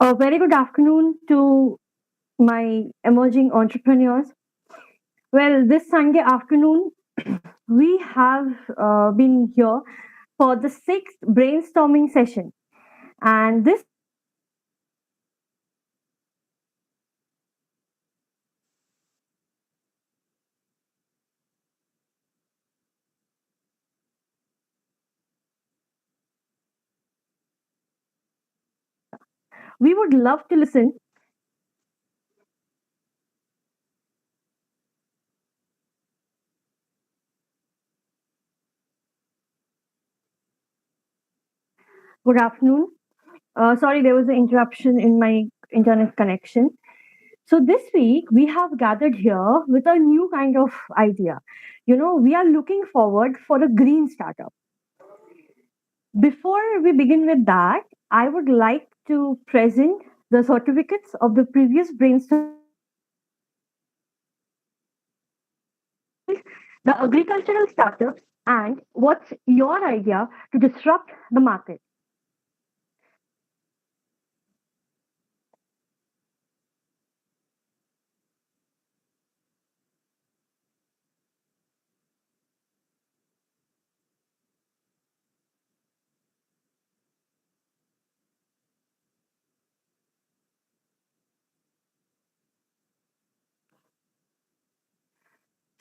A very good afternoon to my emerging entrepreneurs. Well, this Sunday afternoon, we have been here for the sixth brainstorming session. And this we would love to listen. Good afternoon. Sorry, there was an interruption in my internet connection. So this week we have gathered here with a new kind of idea. We are looking forward for a green startup. Before we begin with that, I would like to present the certificates of the previous brainstorm, the agricultural startups, and what's your idea to disrupt the market.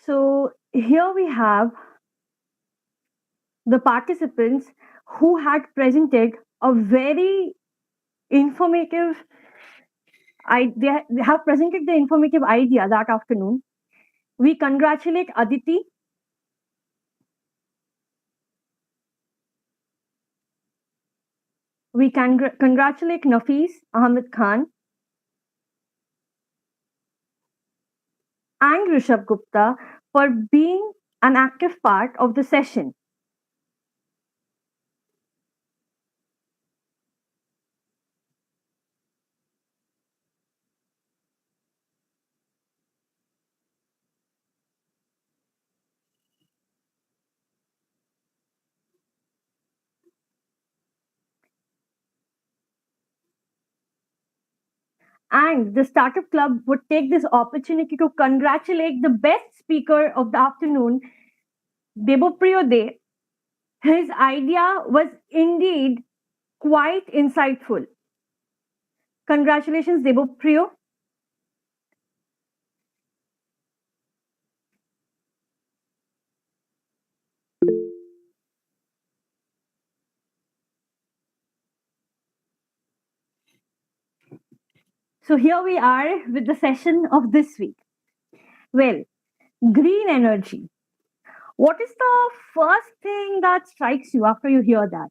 So here we have the participants who had presented a very informative they have presented the informative idea that afternoon. We congratulate Aditi, we congratulate Nafis Ahmed Khan and Rishabh Gupta for being an active part of the session. And the Startup Club would take this opportunity to congratulate the best speaker of the afternoon, Debopriyo De. His idea was indeed quite insightful. Congratulations, Debopriyo. So here we are with the session of this week. Well, green energy. What is the first thing that strikes you after you hear that?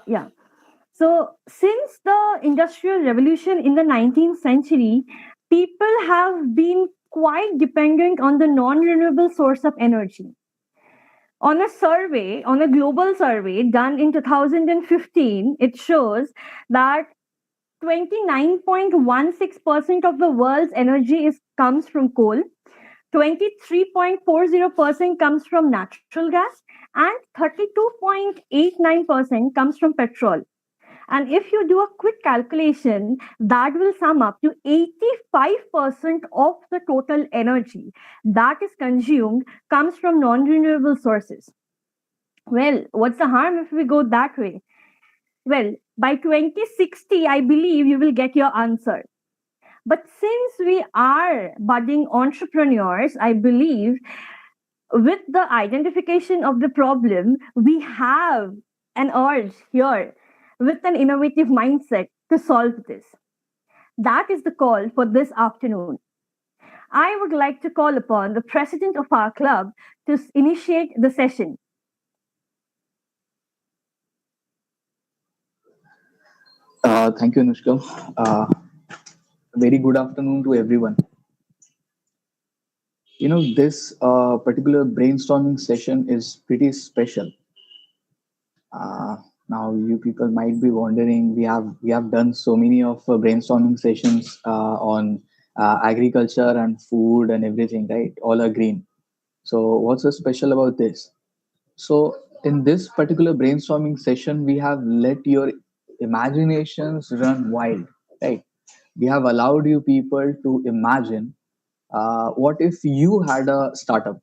Yeah. So, since the Industrial Revolution in the 19th century, people have been quite dependent on the non renewable source of energy. On a global survey done in 2015, it shows that 29.16% of the world's energy comes from coal, 23.40% comes from natural gas, and 32.89% comes from petrol. And if you do a quick calculation, that will sum up to 85% of the total energy that is consumed comes from non renewable sources. Well, what's the harm if we go that way? Well, by 2060, I believe you will get your answer. But since we are budding entrepreneurs, I believe with the identification of the problem, we have an urge here with an innovative mindset to solve this. That is the call for this afternoon. I would like to call upon the president of our club to initiate the session. Thank you, Anushka. Very good afternoon to everyone. This particular brainstorming session is pretty special. Uh, Now, you people might be wondering, we have done so many of brainstorming sessions on agriculture and food and everything, right? All are green. So, what's so special about this? So, in this particular brainstorming session, we have let your imaginations run wild, right? We have allowed you people to imagine what if you had a startup,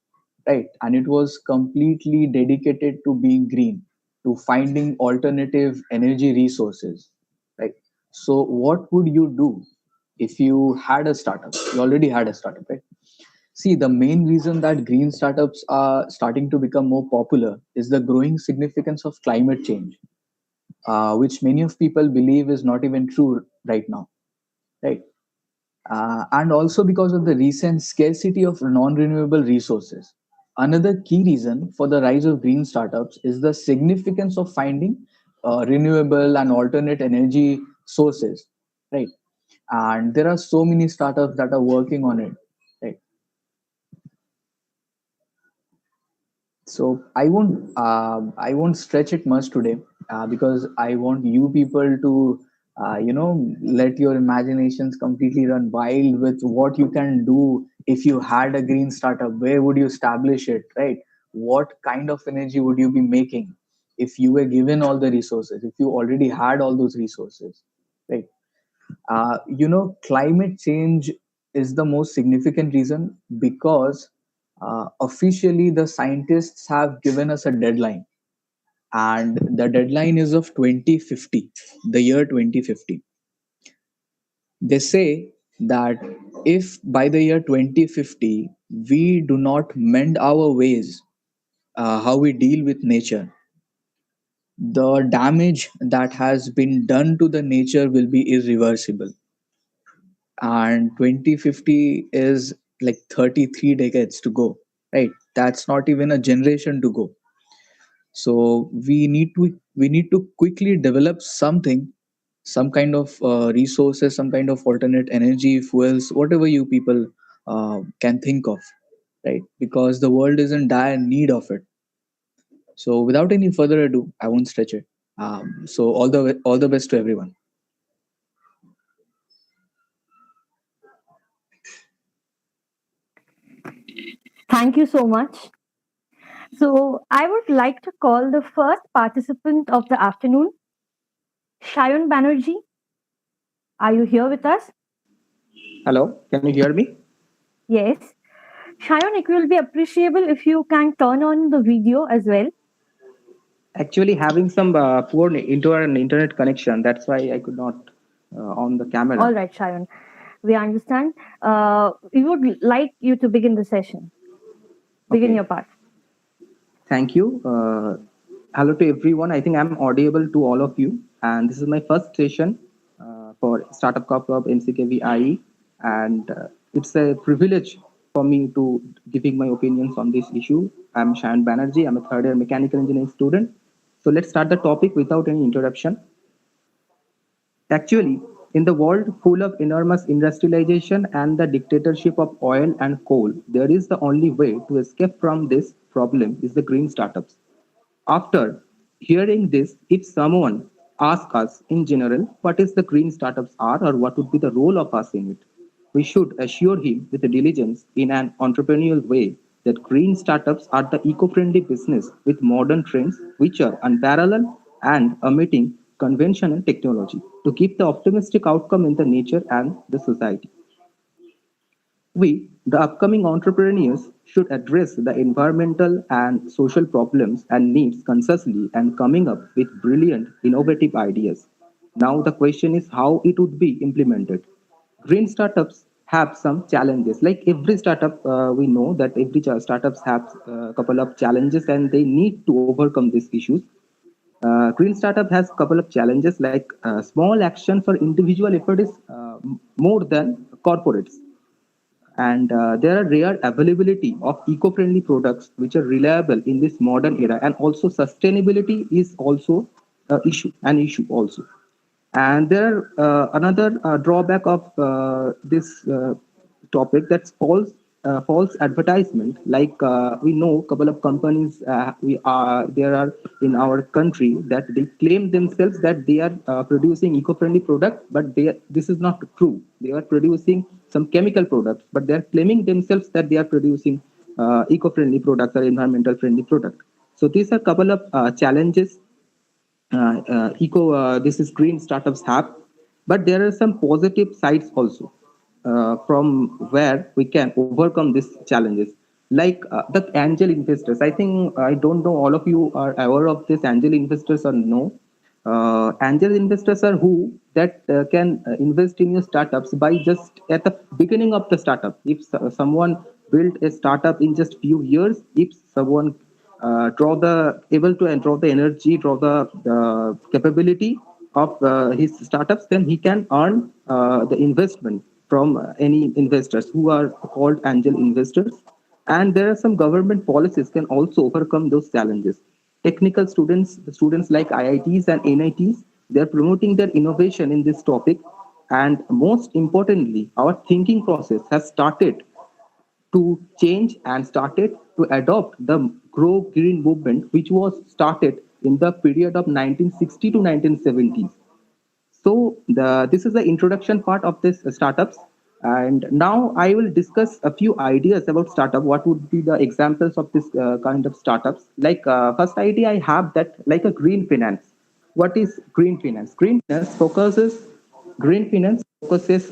right? And it was completely dedicated to being green, to finding alternative energy resources, right? So, what would you do if you had a startup? You already had a startup, right? See, the main reason that green startups are starting to become more popular is the growing significance of climate change, which many of people believe is not even true right now, right? And also because of the recent scarcity of non-renewable resources. Another key reason for the rise of green startups is the significance of finding renewable and alternate energy sources, right? And there are so many startups that are working on it, right? So I won't stretch it much today, because I want you people to let your imaginations completely run wild with what you can do if you had a green startup. Where would you establish it, right? What kind of energy would you be making if you were given all the resources, if you already had all those resources, right? Climate change is the most significant reason because officially the scientists have given us a deadline, and the deadline is of 2050, the year 2050. They say that if by the year 2050 we do not mend our ways, how we deal with nature, the damage that has been done to the nature will be irreversible. And 2050 is like 33 decades to go, right? That's not even a generation to go. So we need to quickly develop something, some kind of resources, some kind of alternate energy fuels, whatever you people can think of, right? Because the world is in dire need of it. So without any further ado, I won't stretch it. So all the best to everyone. Thank you so much. So, I would like to call the first participant of the afternoon, Shayan Banerjee. Are you here with us? Hello, can you hear me? Yes. Shayan, it will be appreciable if you can turn on the video as well. Actually, having some poor internet connection. That's why I could not on the All camera. right, Shayan. We understand. We would like you to begin the session. Begin Okay, your part. thank you. Hello to everyone. I think I'm audible to all of you, and this is my first session for Startup Club MCKVIE, and it's a privilege for me to giving my opinions on this issue. I'm Shayan Banerjee. I'm a third year mechanical engineering student. So let's start the topic without any interruption. Actually, in the world full of enormous industrialization and the dictatorship of oil and coal, there is the only way to escape from this problem is the green startups. After hearing this, if someone asks us in general what is the green startups are or what would be the role of us in it, we should assure him with diligence in an entrepreneurial way that green startups are the eco-friendly business with modern trends which are unparalleled and omitting conventional technology to give the optimistic outcome in the nature and the society. We, the upcoming entrepreneurs, should address the environmental and social problems and needs consciously and coming up with brilliant, innovative ideas. Now, the question is how it would be implemented. Green startups have some challenges. Like every startup, we know that every startups have a couple of challenges and they need to overcome these issues. Green startup has a couple of challenges like small action for individual effort is more than corporates, and there are rare availability of eco-friendly products which are reliable in this modern era, and also sustainability is also an issue also. And there are another drawback of this topic, that's false advertisement. Like we know a couple of companies we are there are in our country that they claim themselves that they are producing eco-friendly product, but this is not true. They are producing some chemical products, but they are claiming themselves that they are producing eco-friendly products or environmental friendly product. So these are a couple of challenges this is green startups have, but there are some positive sides also from where we can overcome these challenges, like the angel investors. I think, I don't know all of you are aware of this angel investors or no. Angel investors are who that can invest in your startups by just at the beginning of the startup. If someone built a startup in just few years, if someone draw the able to and draw the energy, draw the capability of his startups, then he can earn the investment from any investors who are called angel investors. And there are some government policies can also overcome those challenges. Technical students, the students like IITs and NITs, they're promoting their innovation in this topic. And most importantly, our thinking process has started to change and started to adopt the Grow Green movement, which was started in the period of 1960 to 1970s. So this is the introduction part of this startups. And now I will discuss a few ideas about startup. What would be the examples of this kind of startups? Like first idea I have that like a green finance. What is green finance? Green finance focuses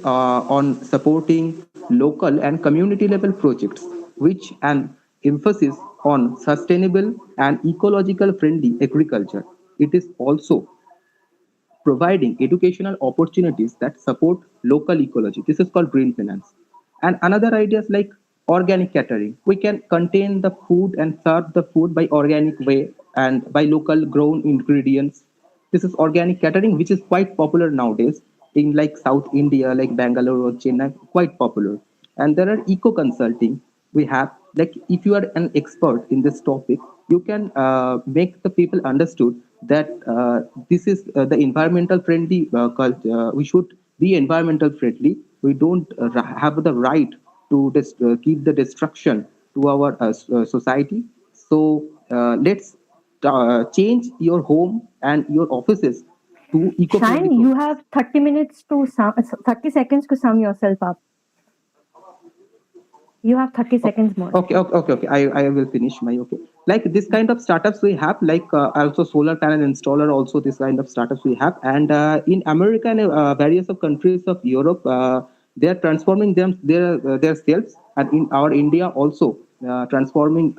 on supporting local and community level projects, which an emphasis on sustainable and ecological friendly agriculture. It is also providing educational opportunities that support local ecology. This is called green finance. And another idea is like organic catering. We can contain the food and serve the food by organic way and by local grown ingredients. This is organic catering, which is quite popular nowadays in like South India, like Bangalore or Chennai, quite popular. And there are eco consulting. We have like if you are an expert in this topic, you can make the people understood that this is the environmental friendly culture. We should be environmental friendly. We don't have the right to give the destruction to our society. So let's change your home and your offices to eco-friendly Shine, you process. have 30 minutes to 30 seconds to sum yourself up. You have 30 seconds more. Okay. I will finish my okay. Like this kind of startups we have, like also solar panel installer, also this kind of startups we have, and in America and various of countries of Europe, they are transforming their selves, and in our India also transforming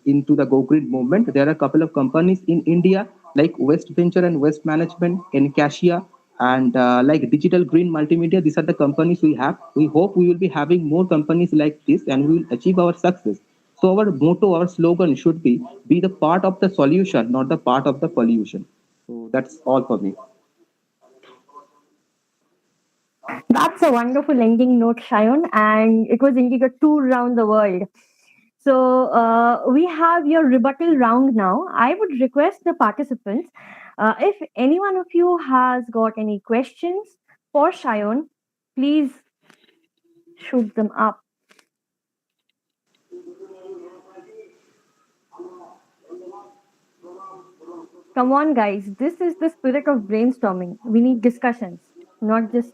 into the Go Green movement. There are a couple of companies in India like West Venture and West Management, Encasia, and like Digital Green Multimedia. These are the companies we have. We hope we will be having more companies like this, and we will achieve our success. So our motto, our slogan should be the part of the solution, not the part of the pollution. So that's all for me. That's a wonderful ending note, Shayon, and it was indeed a tour around the world. So we have your rebuttal round now. I would request the participants, if any one of you has got any questions for Shayon, please shoot them up. Come on, guys. This is the spirit of brainstorming. We need discussions, not just.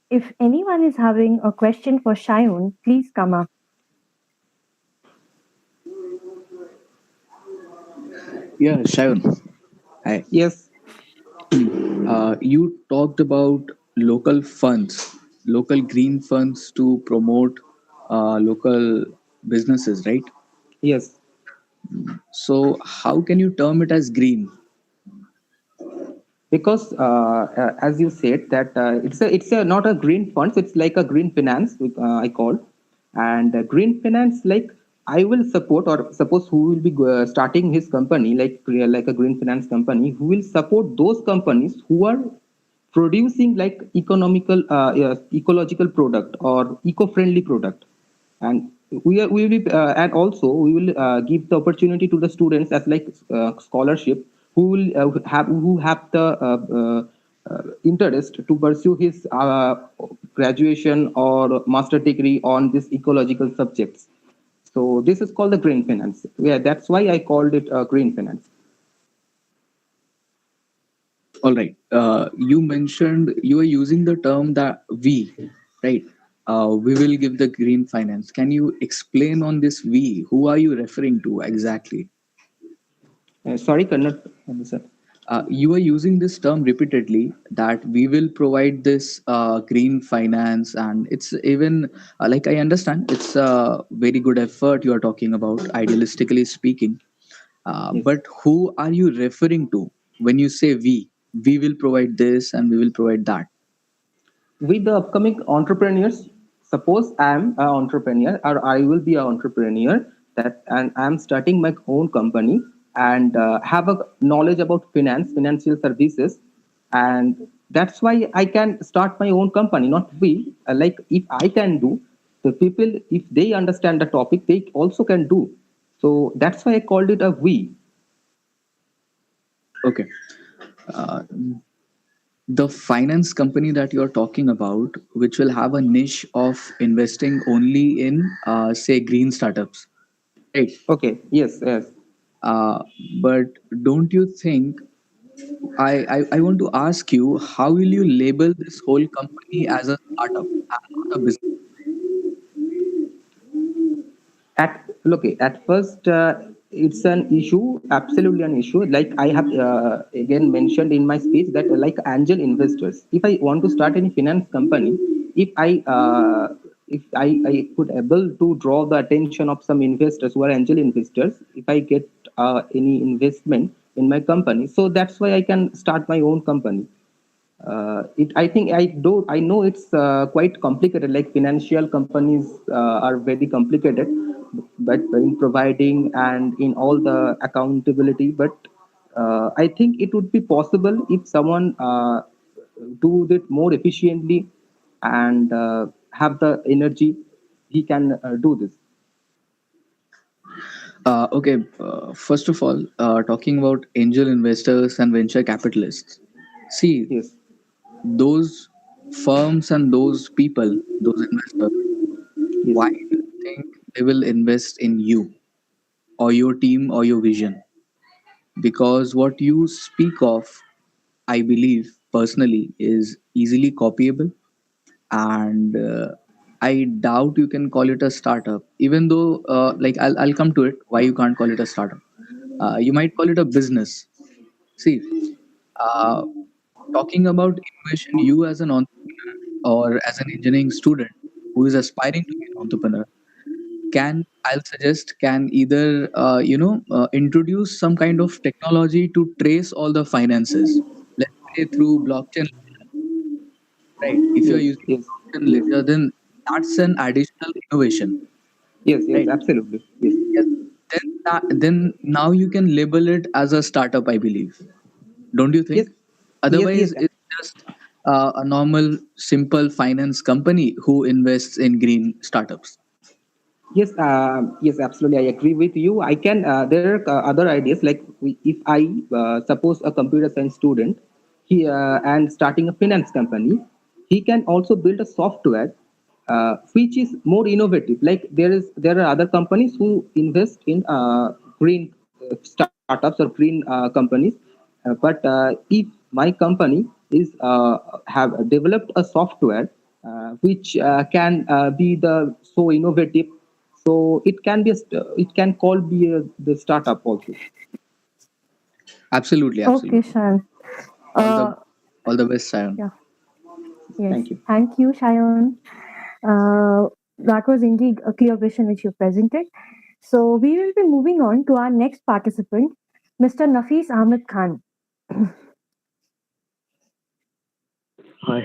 If anyone is having a question for Shayon, please come up. Yeah, Shayon. Hi. Yes, You talked about local funds, local green funds to promote local businesses, right? yes. So, how can you term it as green? Because as you said that it's a not a green funds, it's like a green finance, I call. And green finance, like I will support, or suppose who will be starting his company, like a green finance company, who will support those companies who are producing like ecological product or eco-friendly product. And we will be, and also we will give the opportunity to the students as like scholarship, who have the interest to pursue his graduation or master degree on these ecological subjects. So this is called the green finance. Yeah, that's why I called it green finance. All right. You mentioned you are using the term that we, right? We will give the green finance. Can you explain on this we? Who are you referring to exactly? Sorry, cannot understand. You are using this term repeatedly that we will provide this green finance, and it's even like I understand it's a very good effort you are talking about, idealistically speaking. Yes. But who are you referring to when you say we? We will provide this and we will provide that. With the upcoming entrepreneurs, suppose I am an entrepreneur or I will be an entrepreneur that and I'm starting my own company and have a knowledge about financial services, and that's why I can start my own company. Not we, like if I can do, the people if they understand the topic, they also can do. So that's why I called it a we. Okay. Uh, the finance company that you're talking about, which will have a niche of investing only in, say, green startups, right? Okay. Yes. Yes. Uh, but don't you think, I want to ask you, how will you label this whole company as a startup and not a business? At first, it's an issue, absolutely an issue. Like I have again mentioned in my speech that like angel investors, if I want to start any finance company, if I could able to draw the attention of some investors who are angel investors, if I get any investment in my company, so that's why I can start my own company. It I think I know it's quite complicated, like financial companies are very complicated, but in providing and in all the accountability, but I think it would be possible if someone do it more efficiently and have the energy, he can do this. Okay, first of all, talking about angel investors and venture capitalists. See, Yes. those firms and those people, those investors, Yes. why do you think they will invest in you or your team or your vision? Because what you speak of, I believe personally, is easily copyable, and I doubt you can call it a startup, even though, like, I'll come to it why you can't call it a startup. You might call it a business. See, uh, talking about innovation, you as an entrepreneur or as an engineering student who is aspiring to be an entrepreneur can, I'll suggest, can either introduce some kind of technology to trace all the finances, let's say through blockchain, right? If you're Yes. using Yes. blockchain Yes. ledger, then that's an additional innovation, Yes. Yes. right? Absolutely. Yes. Yes. Then now you can label it as a startup, I believe. Don't you Yes. think? Yes. Otherwise, Yes. it's just a normal, simple finance company who invests in green startups. Yes, yes, absolutely. I agree with you. I can. There are other ideas like if I suppose a computer science student, he and starting a finance company, he can also build a software which is more innovative. Like there are other companies who invest in green startups or green companies, but if my company is have developed a software which can be the so innovative, so it can be it can call be the startup also. Absolutely, Okay, absolutely. Shayan. All the Uh, all the best, Sion. yeah, yes. Thank you. Thank you, Shayan. That was indeed a clear vision which you presented. So we will be moving on to our next participant, Mr. Nafis Ahmed Khan.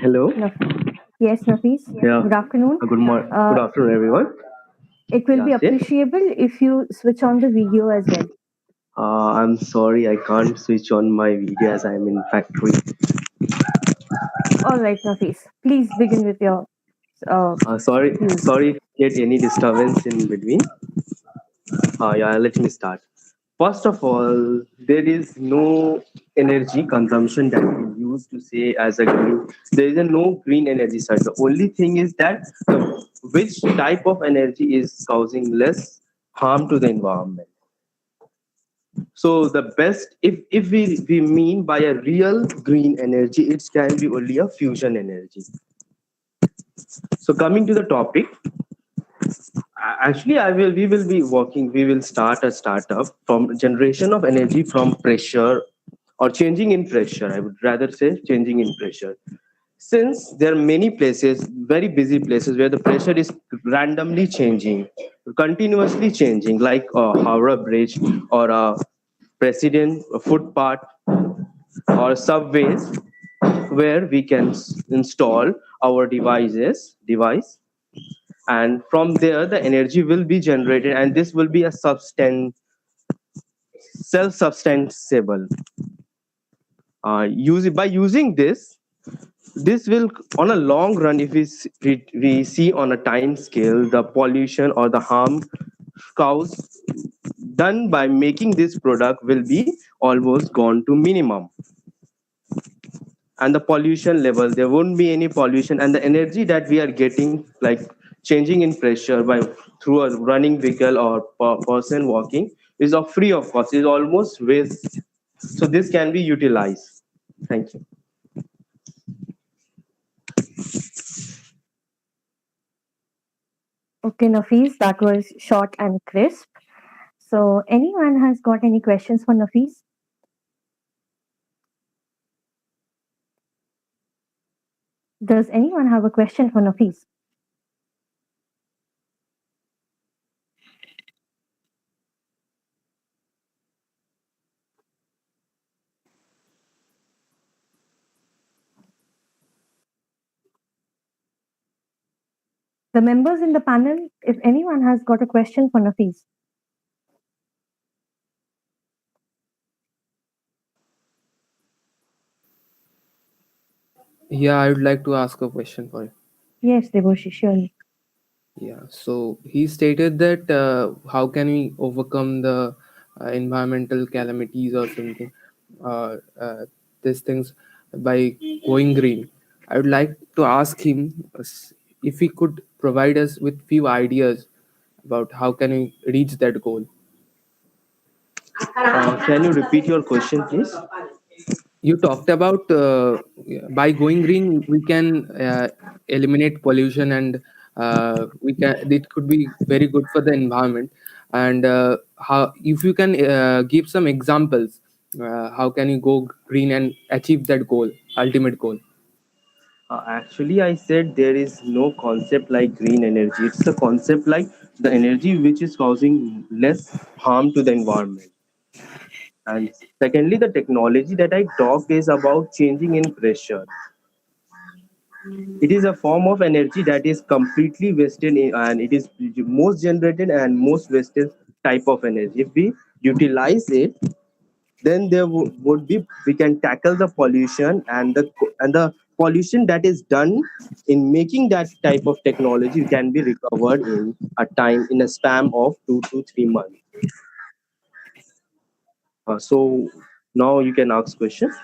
Hello. Naf- yes, Nafis. Yeah. Good afternoon. Good morning. Good Uh, afternoon, everyone. it will Yeah, be say. appreciable if you switch on the video as well. I'm sorry, I can't switch on my video as I'm in factory. All right, Nafis. Please begin with your Sorry, views. sorry if you get any disturbance in between. Yeah, let me start. First of all, there is no energy consumption that we use to say as a green. There is a no green energy side. The only thing is that which type of energy is causing less. harm to the environment. So the best, if we mean by a real green energy, it can be only a fusion energy. So coming to the topic, actually, we will start a startup from generation of energy from pressure or changing in pressure. I would rather say changing in pressure. Since there are many places, very busy places where the pressure is randomly changing, continuously changing, like a Howrah Bridge or a President a footpath or subways, where we can install our device, and from there the energy will be generated, and this will be a self-sustainable. By using this will, on a long run, if we see on a time scale, the pollution or the harm caused done by making this product will be almost gone to minimum. And the pollution level, there won't be any pollution, and the energy that we are getting, like changing in pressure by through a running vehicle or person walking, is of free of cost, is almost waste. So this can be utilized. Thank you. Okay, Nafis, that was short and crisp. So, anyone has got any questions for Nafis? Does anyone have a question for Nafis? The members in the panel, if anyone has got a question for Nafis. Yeah, I would like to ask a question for you. Yes, Deboshi, surely. Yeah, so he stated that how can we overcome the environmental calamities or something, these things, by going green. I would like to ask him if he could provide us with few ideas about how can we reach that goal. Can you repeat your question, please? You talked about by going green we can eliminate pollution, and we can, it could be very good for the environment. And how, if you can give some examples, how can you go green and achieve that goal, ultimate goal? Actually, I said there is no concept like green energy. It's the concept like the energy which is causing less harm to the environment. And secondly, the technology that I talked is about changing in pressure. It is a form of energy that is completely wasted and it is most generated and most wasted type of energy. If we utilize it, then there would be, we can tackle the pollution, and the pollution that is done in making that type of technology can be recovered in a time, in a span of 2 to 3 months. So now you can ask questions.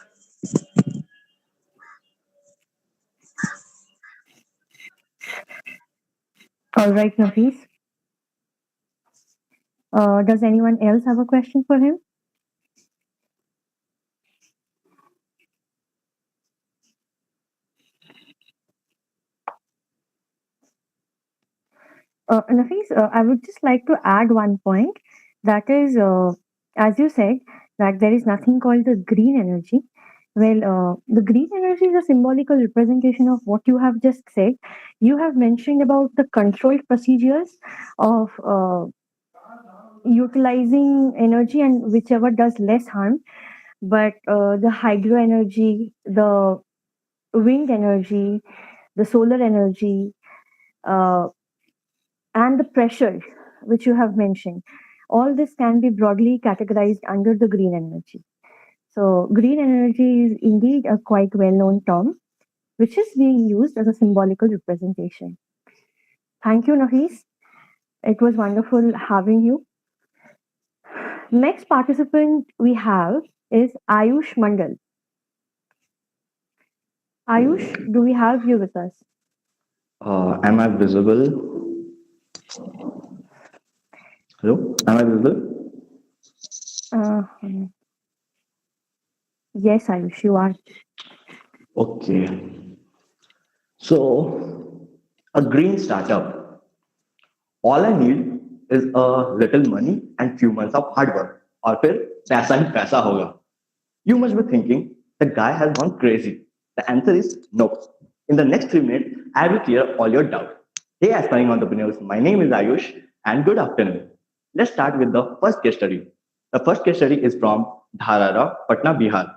All right, Nafis. Does anyone else have a question for him? Nafis, I would just like to add one point. That is, as you said, that there is nothing called the green energy. Well, the green energy is a symbolical representation of what you have just said. You have mentioned about the controlled procedures of utilizing energy and whichever does less harm. But the hydro energy, the wind energy, the solar energy, uh, and the pressure which you have mentioned, all this can be broadly categorized under the green energy. So green energy is indeed a quite well-known term which is being used as a symbolical representation. Thank you, Nafis. It was wonderful having you. Next participant we have is Ayush Mandal. Ayush, do we have you with us? Am I visible? Hello, am I visible? Uh, yes, Ayush, you are. Okay. So, a green startup. All I need is a little money and few months of hard work. और फिर पैसा ही पैसा होगा. You must be thinking, the guy has gone crazy. The answer is no. In the next 3 minutes, I will clear all your doubts. Hey, aspiring entrepreneurs, my name is Ayush, and good afternoon. Let's start with the first case study. The first case study is from Dharara, Patna, Bihar,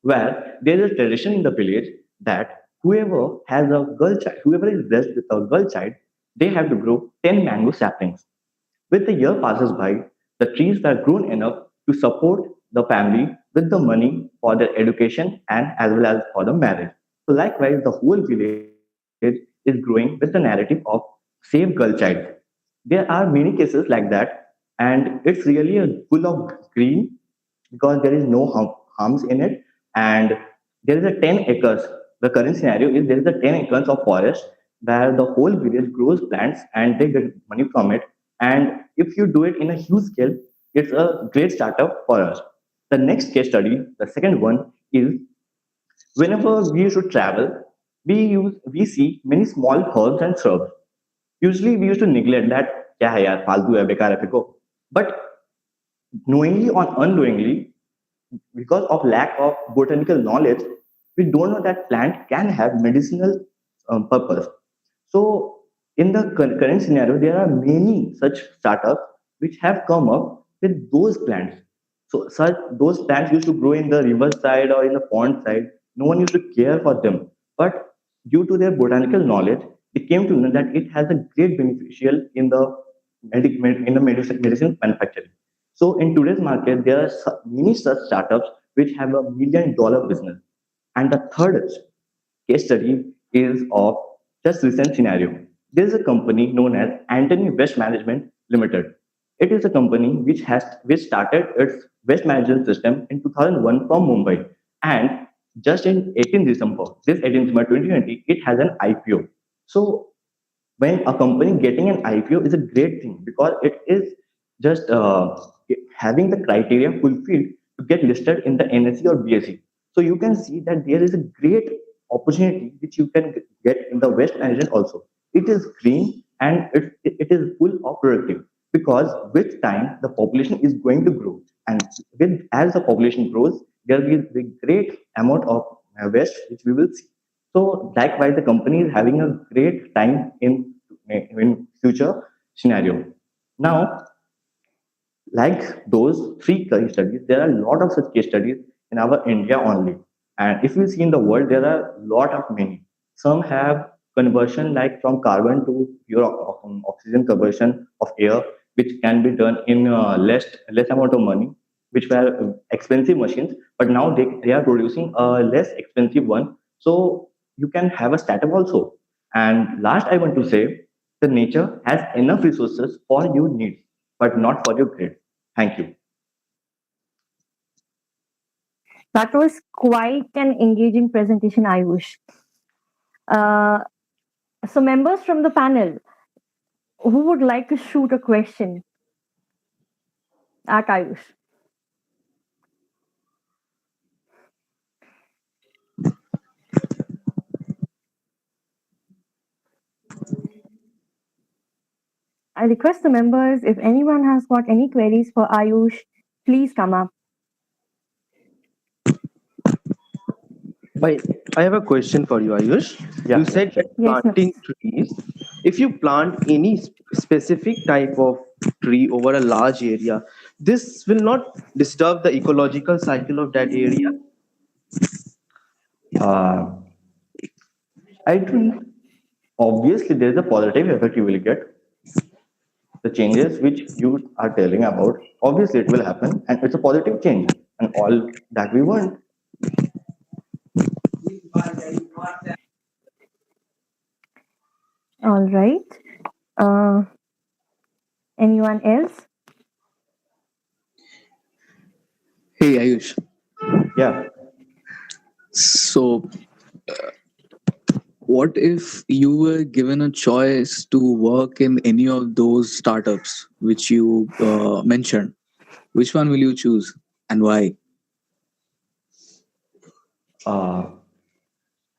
where there is a tradition in the village that whoever is blessed with a girl child, they have to grow 10 mango saplings. With the year passes by, the trees were grown enough to support the family with the money for their education and as well as for the marriage. So likewise, the whole village is growing with the narrative of save girl child. There are many cases like that, and it's really a full of green because there is no harms in it, and there is a 10 acres. The current scenario is there is a 10 acres of forest where the whole village grows plants and they get money from it. And if you do it in a huge scale, it's a great startup for us. The next case study, the second one, is whenever we should travel, we see many small herbs and shrubs. Usually we used to neglect that, क्या है यार फालतू है बेकार है फेंको. But knowingly or unknowingly, because of lack of botanical knowledge, we don't know that plant can have medicinal purpose. So, in the current scenario, there are many such startups which have come up with those plants. So, such those plants used to grow in the river side or in the pond side. No one used to care for them, but due to their botanical knowledge, they came to know that it has a great beneficial in the in the medicine manufacturing. So in today's market, there are many such startups which have $1 million business. And the third case study is of just recent scenario. There is a company known as Anthony Waste Management Limited. It is a company which started its waste management system in 2001 from Mumbai, and just in 18 December, this 18 December 2020, it has an IPO. So when a company getting an IPO is a great thing because it is just having the criteria fulfilled to get listed in the NSE or BSE. So you can see that there is a great opportunity which you can get in the waste management also. It is green and it is full of productive because with time the population is going to grow, and as the population grows there will be great amount of waste which we will see. So likewise, the company is having a great time in future scenario. Now, like those three case studies, there are a lot of such case studies in our India only. And if we see in the world, there are a lot of many. Some have conversion like from carbon to pure oxygen conversion of air, which can be done in less amount of money, which were expensive machines. But now they are producing a less expensive one. So you can have a startup also. And last, I want to say, the nature has enough resources for your needs, but not for your greed. Thank you. That was quite an engaging presentation, Ayush. Uh, so, members from the panel, who would like to shoot a question at Ayush? I request the members, if anyone has got any queries for Ayush, please come up. I, I have a question for you, Ayush. Yeah. You said that Yes, planting Nafis. trees, if you plant any specific type of tree over a large area, this will not disturb the ecological cycle of that area. Uh, I think obviously there is a positive effect you will get. The changes which you are telling about, obviously it will happen, and it's a positive change, and all that we want. All right. Uh, anyone else? Hey Ayush. Yeah. So what if you were given a choice to work in any of those startups which you mentioned? Which one will you choose and why? Uh,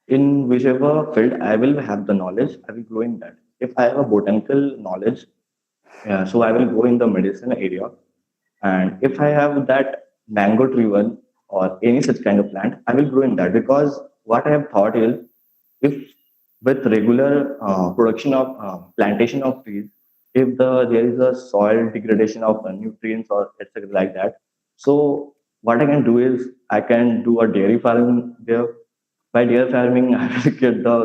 in whichever field I will have the knowledge, I will grow in that. If I have a botanical knowledge, so I will go in the medicine area. And if I have that mango tree one or any such kind of plant, I will grow in that because what I have thought is if with regular production of plantation of trees, if there is a soil degradation of nutrients or etc. like that, so what I can do is I can do a dairy farming there. By dairy farming, I will get the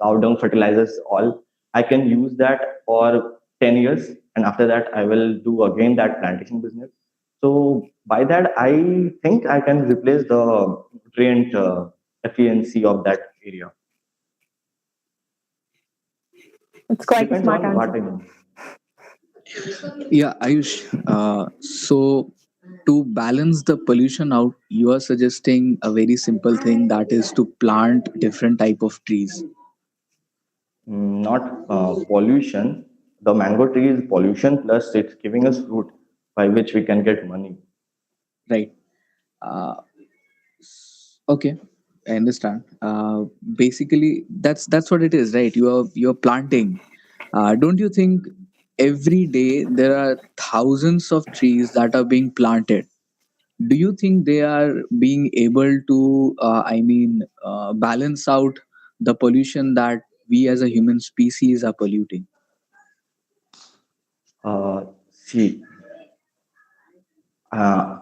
cow dung fertilizers all. I can use that for 10 years, and after that, I will do again that plantation business. So by that, I think I can replace the nutrient efficiency of that area. It's quite a Depends smart on what answer. I mean. Yeah, Ayush. So to balance the pollution out, you are suggesting a very simple thing, that is to plant different type of trees, Not pollution. The mango tree is pollution plus it's giving us fruit by which we can get money. right? Uh, okay, I understand. Basically, that's what it is, right? You're planting. Don't you think every day there are thousands of trees that are being planted? Do you think they are being able to, balance out the pollution that we as a human species are polluting? See,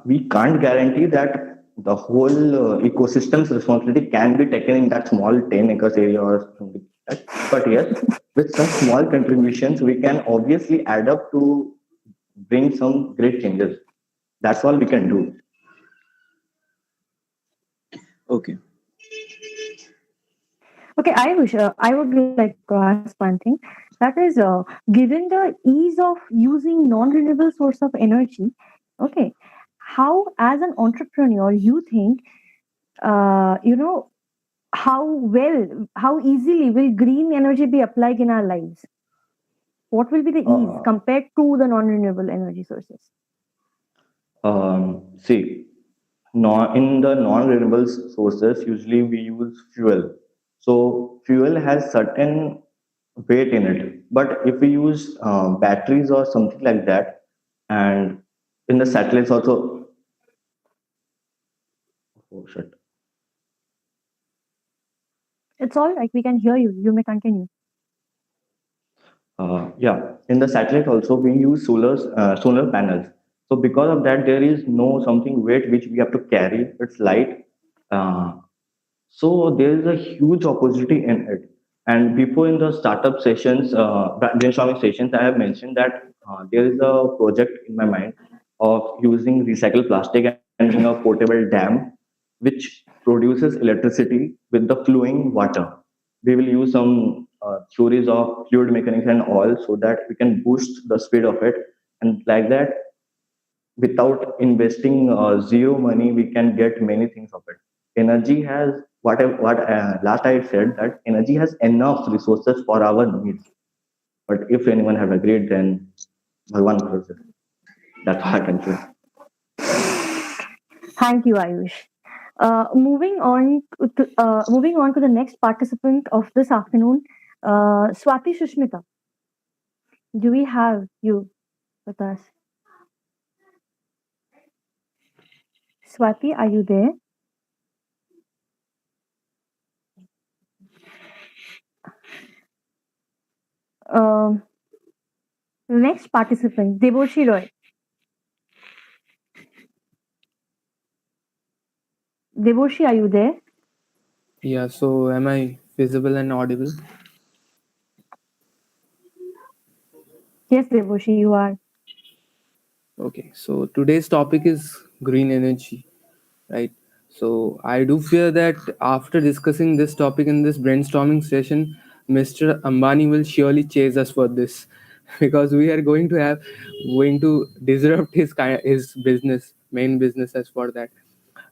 we can't guarantee that the whole ecosystem's responsibility can be taken in that small 10 acres area or something like that. But yes, with some small contributions, we can obviously add up to bring some great changes. That's all we can do. Okay. Okay, I would like to ask one thing. That is, given the ease of using non-renewable source of energy, okay, how, as an entrepreneur, you think, you know, how easily will green energy be applied in our lives? What will be the ease Uh, compared to the non-renewable energy sources? See, in the non-renewable sources, usually we use fuel. So fuel has certain weight in it. But if we use batteries or something like that, and in the satellites also, oh shit. It's all right. We can hear you. You may continue. Yeah, in the satellite also we use solar panels. So because of that, there is no something weight which we have to carry. It's light. Uh, So there is a huge opportunity in it. And before in the startup sessions, brainstorming sessions, I have mentioned that there is a project in my mind of using recycled plastic and building a portable dam which produces electricity with the flowing water. We will use some theories of fluid mechanics and all so that we can boost the speed of it. And like that, without investing zero money, we can get many things of it. Energy has what last I said that energy has enough resources for our needs. But if anyone have agreed, then Bhagwan process. That's what I can say. Thank you, Ayush. Moving on to the next participant of this afternoon, Swati Shushmita. Do we have you with us? Swati, are you there? Um, Next participant, Deboshi Roy. Deboshi, are you there? Yeah, so am I visible and audible? Yes, Deboshi, you are. Okay, so today's topic is green energy, right? So I do fear that after discussing this topic in this brainstorming session, Mr. Ambani will surely chase us for this because we are going to disrupt his business, main business as for that.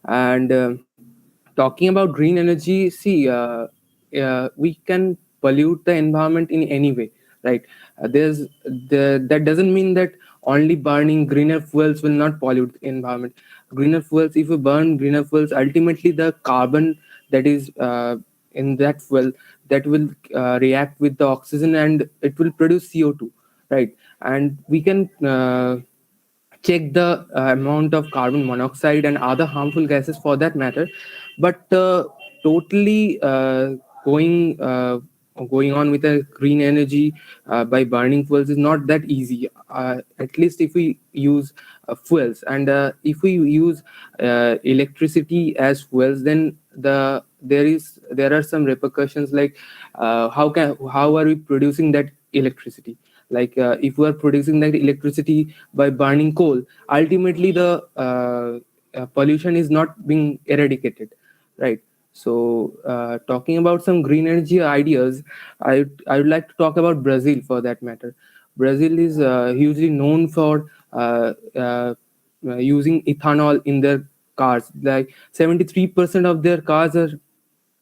And talking about green energy, see, we can pollute the environment in any way, right? That doesn't mean that only burning greener fuels will not pollute the environment. Greener fuels, if you burn greener fuels, ultimately the carbon that is in that fuel, that will react with the oxygen and it will produce CO2, right? And we can check the amount of carbon monoxide and other harmful gases for that matter. But totally going going on with a green energy by burning fuels is not that easy, at least if we use fuels. And if we use electricity as fuels, then there are some repercussions, like how are we producing that electricity? Like if we are producing that electricity by burning coal, ultimately the pollution is not being eradicated, right? So talking about some green energy ideas, I would like to talk about Brazil for that matter. Brazil is hugely known for using ethanol in their cars. Like 73% of their cars are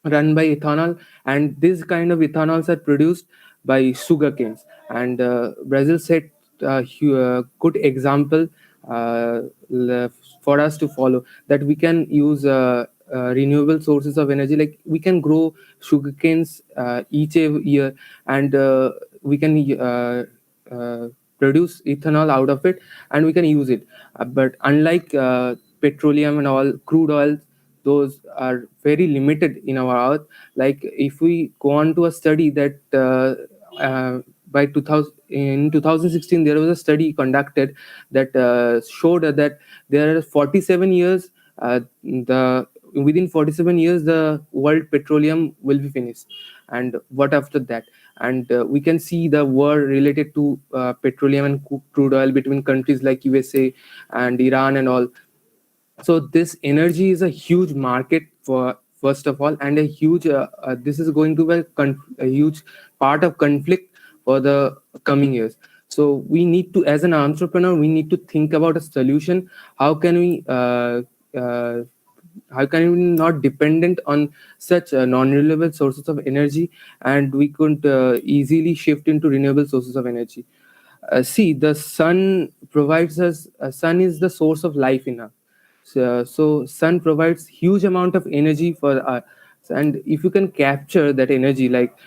run by ethanol, and this kind of ethanols are produced by sugar canes. And Brazil set a good example le- for us to follow, that we can use renewable sources of energy. Like we can grow sugar canes year, and we can produce ethanol out of it, and we can use it. But unlike petroleum and all crude oils, those are very limited in our earth. Like if we go on to a study that by 2000, in 2016 there was a study conducted that showed that there are 47 years, the within 47 years the world petroleum will be finished. And what after that? And we can see the war related to petroleum and crude oil between countries like USA and Iran and all. So this energy is a huge market for, first of all, and a huge this is going to be a huge part of conflict for the coming years. So we need to, as an entrepreneur, we need to think about a solution. How can we uh, how can we not dependent on such non-renewable sources of energy, and we could easily shift into renewable sources of energy. See, the sun provides us, sun is the source of life in us. So sun provides huge amount of energy for us. And if you can capture that energy, like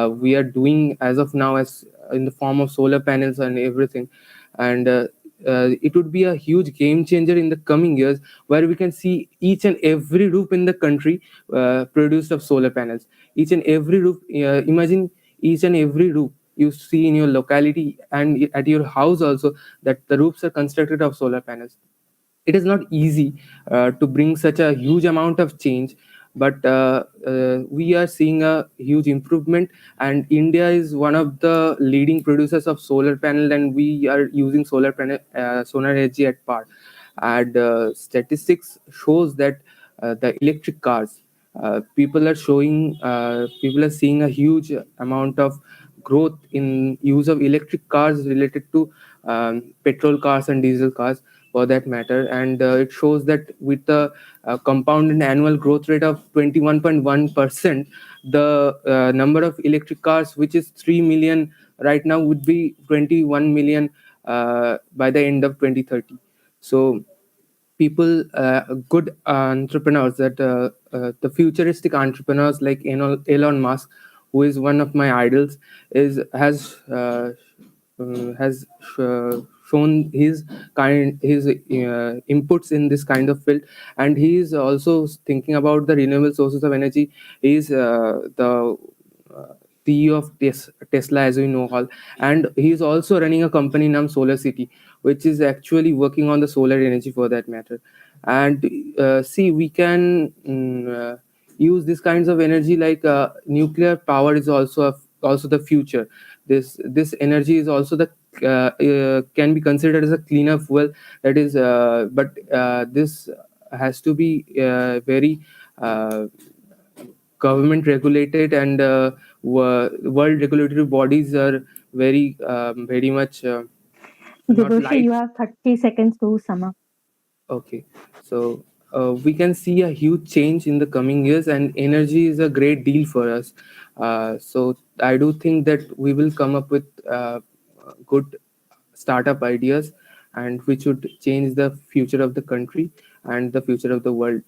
we are doing as of now, as in the form of solar panels and everything, and it would be a huge game changer in the coming years, where we can see each and every roof in the country produced of solar panels. Each and every roof, imagine each and every roof you see in your locality and at your house also, that the roofs are constructed of solar panels. It is not easy to bring such a huge amount of change, but we are seeing a huge improvement. And India is one of the leading producers of solar panel, and we are using solar panel solar energy at par. And statistics shows that the electric cars, people are seeing a huge amount of growth in use of electric cars related to petrol cars and diesel cars for that matter. And it shows that with the compounded annual growth rate of 21.1%, the number of electric cars, which is 3 million right now, would be 21 million by the end of 2030. So people, good entrepreneurs, that the futuristic entrepreneurs like Elon Musk, who is one of my idols, is has shown his inputs in this kind of field. And he is also thinking about the renewable sources of energy. He is the CEO of Tesla, as we know all, and he is also running a company named Solar City, which is actually working on the solar energy for that matter. And see, we can use these kinds of energy, like nuclear power is also the future. This energy is also the can be considered as a cleaner fuel. That is, but this has to be very government regulated, and world regulatory bodies are very much not Devoshi, like. you have 30 seconds to sum up. Okay, so we can see a huge change in the coming years, and energy is a great deal for us. So I do think that we will come up with good startup ideas, and which would change the future of the country and the future of the world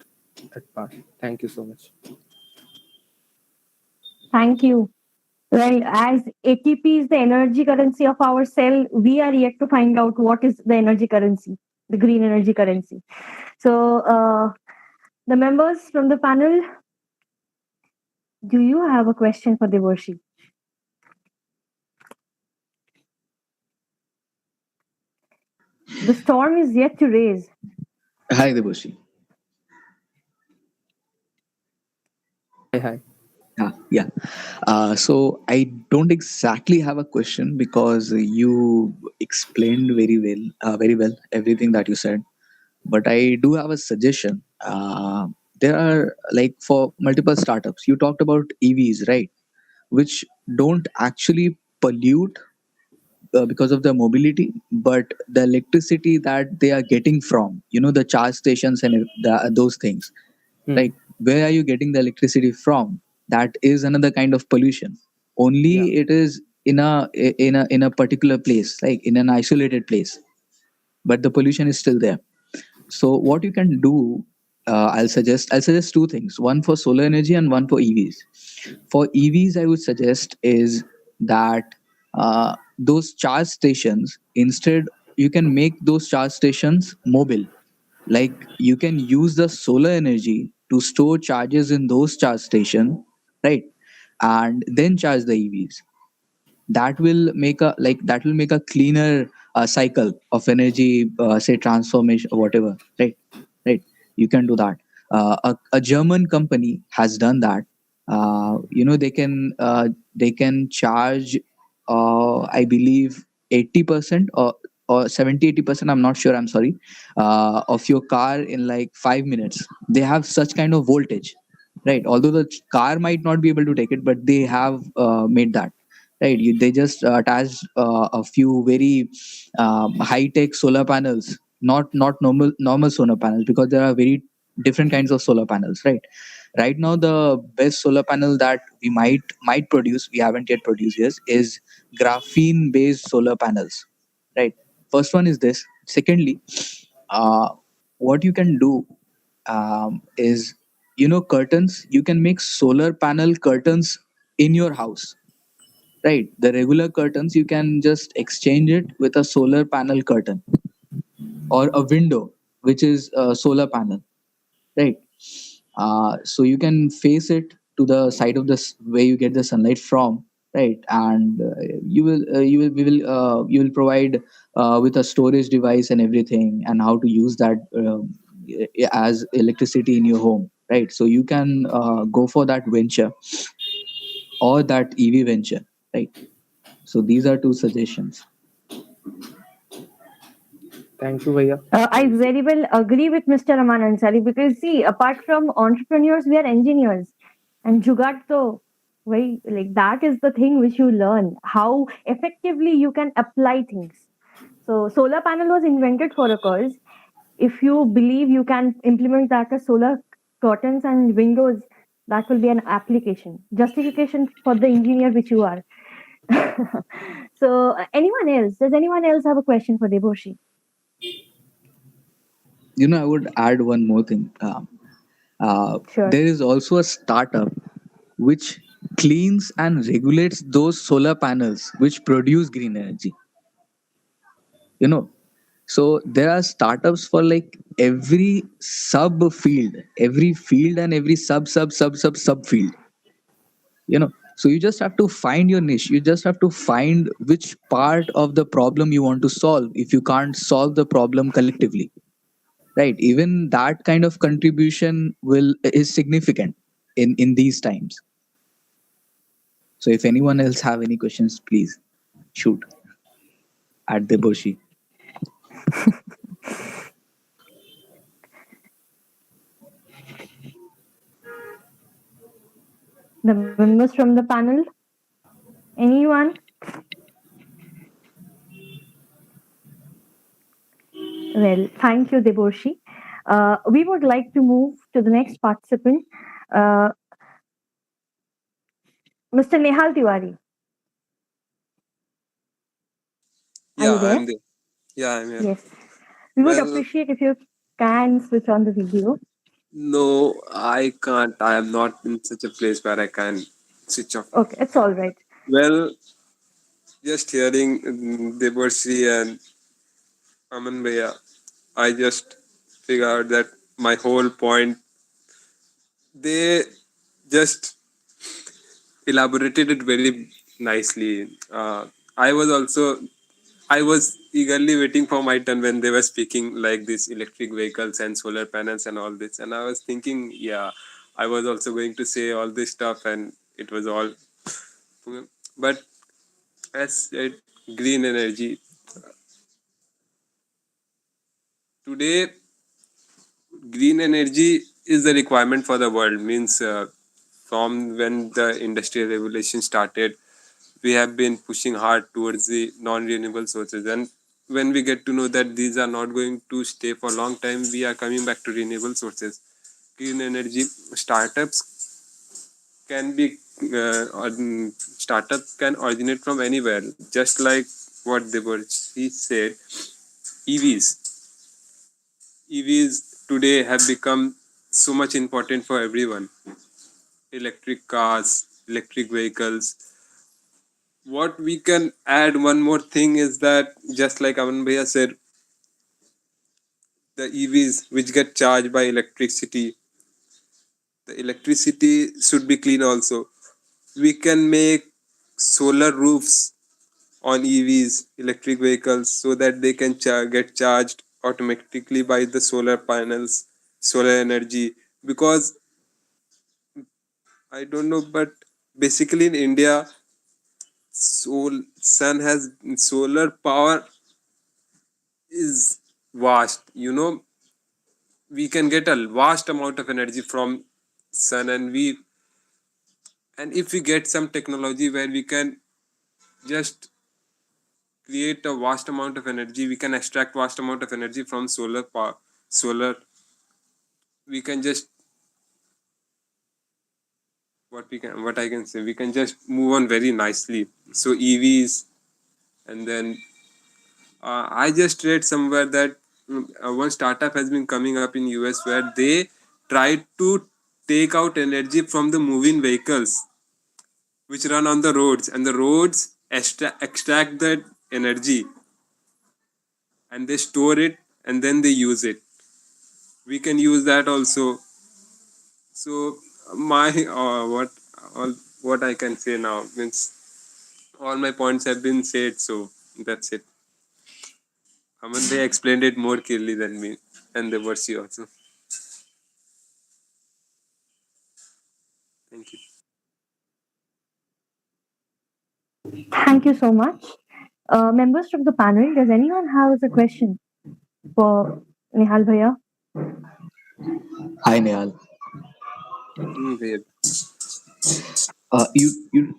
at part. Thank you so much. Thank you. Well, as ATP is the energy currency of our cell, we are yet to find out what is the energy currency, the green energy currency. So, the members from the panel, do you have a question for Devorshi? The storm is yet to raise. Hi, Debushi. Hi, hi. Yeah. So I don't exactly have a question because you explained very well everything that you said. But I do have a suggestion. There are like for multiple startups. You talked about EVs, right? Which don't actually pollute because of the mobility, but the electricity that they are getting from, the charge stations and those things, Hmm. right? Where are you getting the electricity from? That is another kind of pollution. Yeah. Only it is in a particular place, like in an isolated place, but the pollution is still there. So what you can do, I'll suggest two things: one for solar energy and one for EVs. For EVs, I would suggest is that those charge stations, instead you can make those charge stations mobile. Like you can use the solar energy to store charges in those charge station, right? And then charge the EVs. That will make a cleaner cycle of energy, say transformation or whatever, right. You can do that. A German company has done that. They can charge, I believe, 80% or 70-80%, I'm not sure, I'm sorry, of your car in like 5 minutes. They have such kind of voltage, right? Although the car might not be able to take it, but they have made that, right? They just attached a few very high tech solar panels, not normal solar panels, because there are very different kinds of solar panels, right? Right now the best solar panel that we might produce, we haven't yet produced, yes, is graphene based solar panels, right? First one is this. Secondly, uh, what you can do is, curtains. You can make solar panel curtains in your house, right? The regular curtains, you can just exchange it with a solar panel curtain, or a window which is a solar panel, right? So you can face it to the side of this where you get the sunlight from, right? And you will provide with a storage device and everything, and how to use that as electricity in your home, right? So you can go for that venture or that EV venture, right? So these are two suggestions. Thank you, Bhaiya. I very well agree with Mr. Aman Ansari, because see, apart from entrepreneurs, we are engineers. And Jugaad, so like that is the thing which you learn how effectively you can apply things. So solar panel was invented for a cause. If you believe you can implement that as solar curtains and windows, that will be an application justification for the engineer which you are. So anyone else? Does anyone else have a question for Deboshi? I would add one more thing. Sure. There is also a startup which cleans and regulates those solar panels which produce green energy. You know, so there are startups for like every field, and every sub field. So you just have to find your niche. You just have to find which part of the problem you want to solve. If you can't solve the problem collectively, right? Even that kind of contribution will is significant in these times. So if anyone else have any questions, please shoot at the Boshi. The members from the panel? Anyone? Well, thank you, Deboshi. We would like to move to the next participant, uh, Mr. Nehal Tiwari. Are Yeah, you I'm there? there. Yeah, I'm here. Yes. We would Well, appreciate if you can switch on the video. no, I can't. I am not in such a place where I can switch off. Okay, it's all right. Well, just hearing Debashri and Aman Bhaiya, I just figured out that my whole point, they just elaborated it very nicely. I was also I was eagerly waiting for my turn when they were speaking like this electric vehicles and solar panels and all this. And I was thinking, yeah, I was also going to say all this stuff and it was all. But as said, green energy. Today, green energy is the requirement for the world. Means from when the industrial revolution started, we have been pushing hard towards the non-renewable sources, and when we get to know that these are not going to stay for a long time, we are coming back to renewable sources. Clean energy startups can be startup can originate from anywhere, just like what they were he said. Evs today have become so much important for everyone. Electric cars, electric vehicles. What we can add one more thing is that, just like Aman Bhaiya said, the EVs which get charged by electricity, the electricity should be clean also. We can make solar roofs on EVs, electric vehicles, so that they can get charged automatically by the solar panels, solar energy. Because I don't know, but basically in India, sun has solar power is vast. We can get a vast amount of energy from sun, and if we get some technology where we can just create a vast amount of energy, we can extract vast amount of energy from solar power. Solar, we can just what I can say, we can just move on very nicely. So EVs, and then I just read somewhere that one startup has been coming up in US where they tried to take out energy from the moving vehicles which run on the roads, and the roads extract that energy and they store it and then they use it. We can use that also. So my all what I can say now means all my points have been said. So that's it. Aman, they explained it more clearly than me, and the Versi also. Thank you. Thank you so much. Members from the panel, does anyone have a question for Nihal Bhaiya? Hi, Nehal. Weird.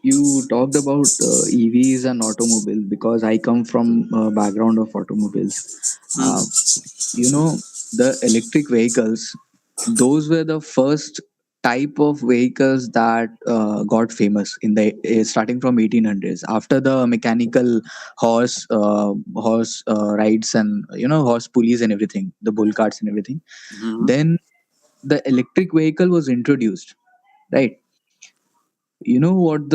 You talked about EVs and automobiles because I come from a background of automobiles. Uh, the electric vehicles, those were the first type of vehicles that got famous in the starting from 1800s after the mechanical horse rides and horse pulleys and everything, the bull carts and everything. Mm-hmm. Then the electric vehicle was introduced, right? You know what,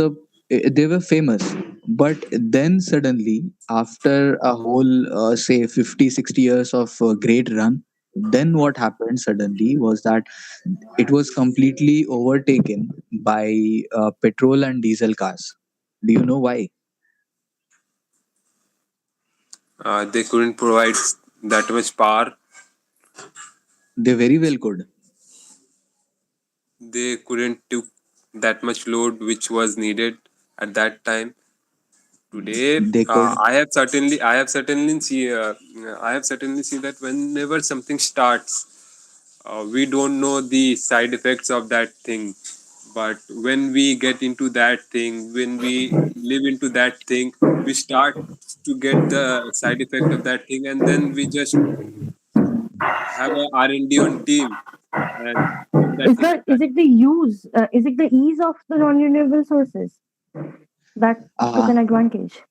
they were famous, but then suddenly after a whole say 50, 60 years of great run, then what happened suddenly was that it was completely overtaken by petrol and diesel cars. Do you know why? They couldn't provide that much power. They very well could. They couldn't do that much load which was needed at that time. Today, They could. I have certainly see that whenever something starts, we don't know the side effects of that thing, but when we get into that thing, when we live into that thing, we start to get the side effect of that thing, and then we just have a R&D on team and put that thing in Is that. it the use? Is it the ease of the non-renewable sources that took uh, an advantage?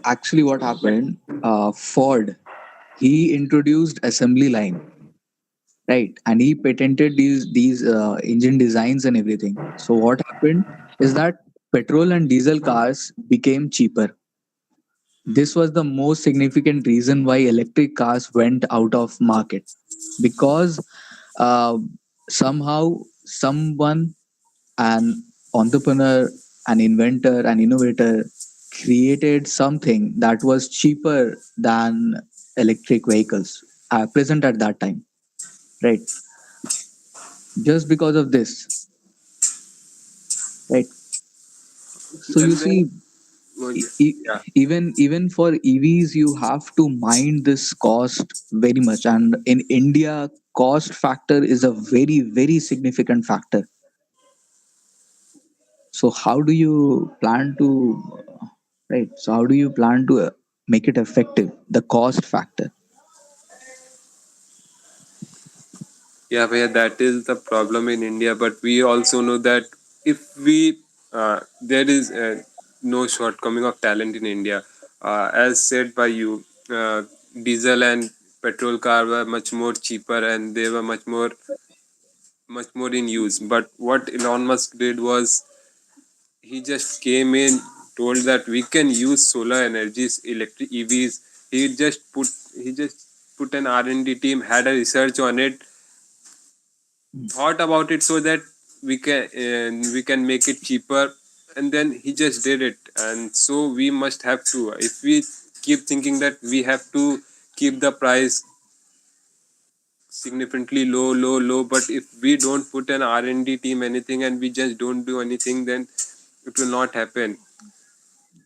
Actually, what happened, Ford, he introduced assembly line, right? And he patented these engine designs and everything. So what happened is that petrol and diesel cars became cheaper. This was the most significant reason why electric cars went out of market, because uh, somehow someone, an entrepreneur, an inventor, an innovator, created something that was cheaper than electric vehicles present at that time, right? Just because of this, right? So you And then, see, well, e- e- yeah, even for EVs, you have to mind this cost very much, and in India, cost factor is a very significant factor. So how do you plan to, right? So how do you plan to make it effective? The cost factor. yeah, but that is the problem in India. But we also know that if we there is no shortcoming of talent in India, as said by you, diesel and petrol car were much more cheaper and they were much more in use. But what Elon Musk did was he just came in, told that we can use solar energies, electric EVs. He just put an R&D team, had a research on it, thought about it so that we can make it cheaper, and then he just did it. And so we must have to, if we keep thinking that we have to keep the price significantly low, but if we don't put an R&D team anything and we just don't do anything, then it will not happen.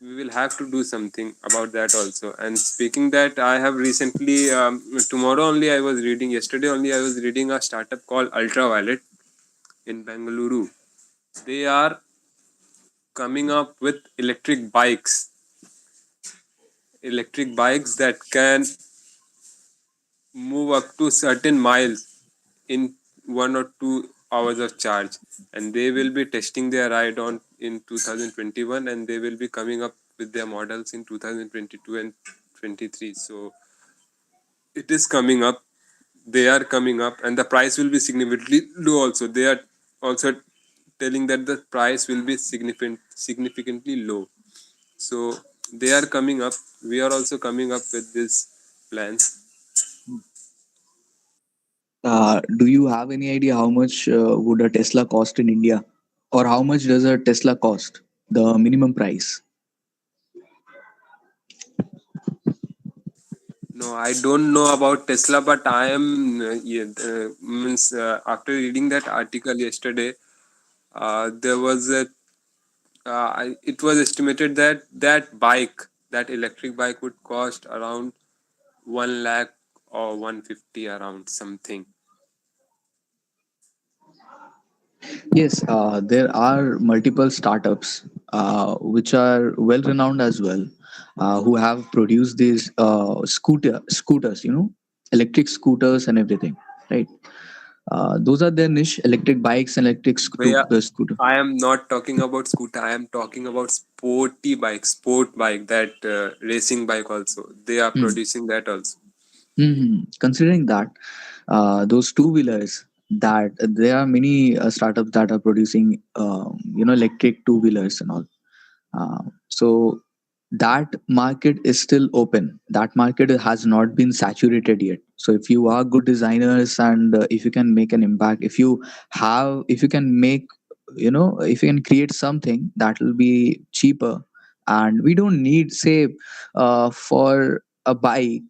We will have to do something about that also. And speaking that, I have recently, tomorrow only I was reading, yesterday only I was reading a startup called Ultraviolet in Bengaluru. They are coming up with electric bikes that can move up to certain miles in 1 or 2 hours of charge. And they will be testing their ride on in 2021, and they will be coming up with their models in 2022 and 23. So it is coming up, they are coming up, and the price will be significantly low also. They are also telling that the price will be significantly low. So they are coming up, we are also coming up with these plans. Do you have any idea how much would a Tesla cost in India, or how much does a Tesla cost? The minimum price. No, I don't know about Tesla, but I am yeah, means after reading that article yesterday, there was a it was estimated that that electric bike would cost around 1 lakh or 150, around something. Yes, there are multiple startups which are well renowned as well, who have produced these scooters, electric scooters and everything, right? Those are their niche: electric bikes and electric But yeah, scooter. I am not talking about scooter. I am talking about sport bike, that racing bike also. They are Hmm. producing that also. Considering that, those two wheelers, that there are many startups that are producing, electric two wheelers and all. So that market is still open. That market has not been saturated yet. So if you are good designers, and if you can make an impact, if you can make, if you can create something that will be cheaper, and we don't need, say, for a bike,